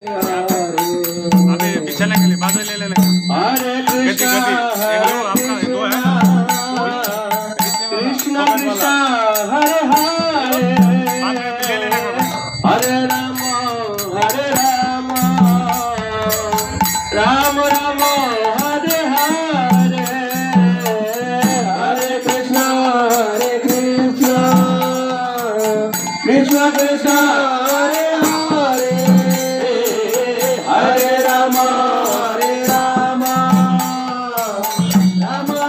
अभी पिछले के लिए बाद में ले लेना। हरे कृष्णा हरे आपका दो है कृष्णा कृष्णा हरे हरे बाद में ले लेना। हरे राम राम राम हरे हरे हरे कृष्णा कृष्णा कृष्णा हरे हरे हरे राम राम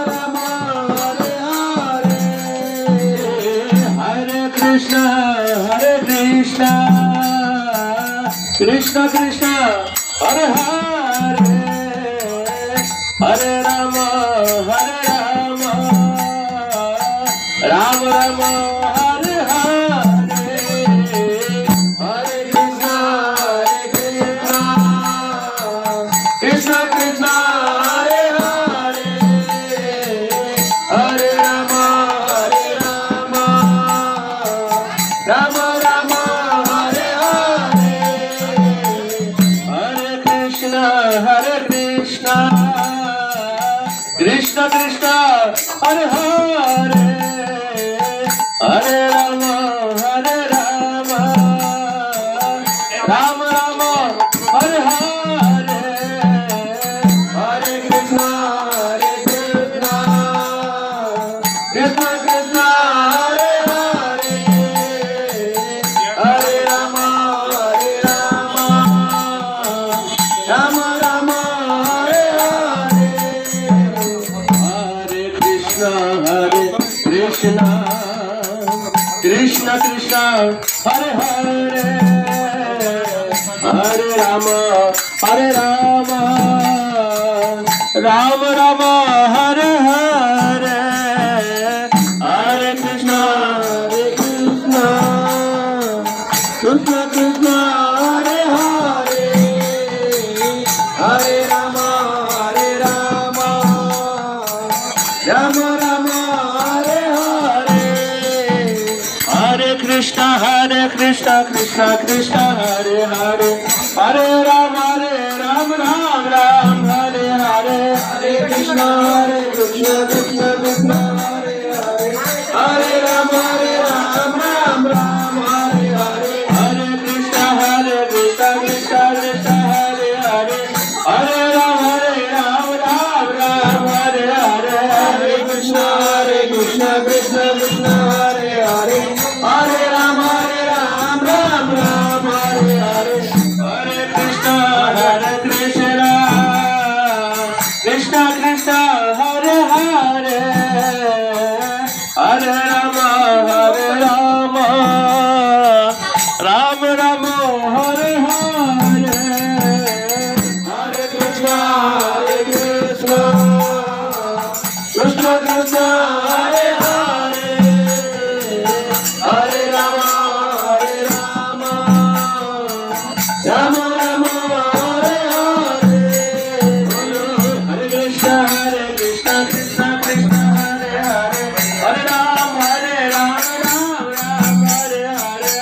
राम हरे हरे हरे कृष्णा कृष्णा कृष्णा हरे हरे हरे राम राम राम हरे हरे हरे कृष्णा कृष्णा कृष्णा हरे हरे हरे राम राम राम हरे हरे हरे कृष्णा कृष्णा कृष्णा हरे हरे हरे राम राम राम हरे हरे हरे कृष्णा कृष्णा कृष्णा हरे हरे हरे राम राम राम हरे हरे हरे कृष्णा कृष्णा कृष्णा हरे हरे हरे राम राम राम हरे हरे हरे कृष्णा कृष्णा कृष्णा हरे हरे हरे राम राम राम हरे हरे हरे कृष्णा कृष्णा कृष्णा हरे हरे हरे राम राम हरे हरे हरे कृष्णा कृष्णा कृष्णा हरे हरे हरे राम राम हरे हरे हरे कृष्णा कृष्णा कृष्णा हरे हरे हरे राम राम हरे हरे हरे कृष्णा कृष्णा कृष्णा हरे हरे हरे राम राम हरे हरे हरे कृष्णा कृष्णा कृष्णा हरे हरे हरे राम राम राम हरे हरे हरे कृष्णा कृष्णा कृष्णा हरे हरे हरे राम राम राम हरे हरे हरे कृष्णा कृष्णा कृष्णा हरे हरे हरे राम राम हरे हरे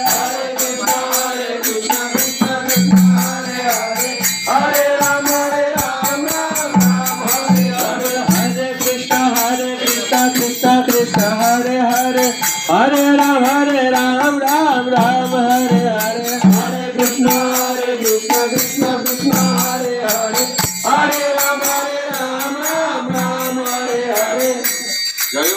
हरे कृष्णा कृष्णा कृष्णा हरे हरे हरे राम राम हरे हरे हरे कृष्णा कृष्णा कृष्णा हरे हरे हरे राम राम हरे हरे हरे कृष्णा कृष्णा कृष्णा हरे हरे हरे राम राम हरे हरे जय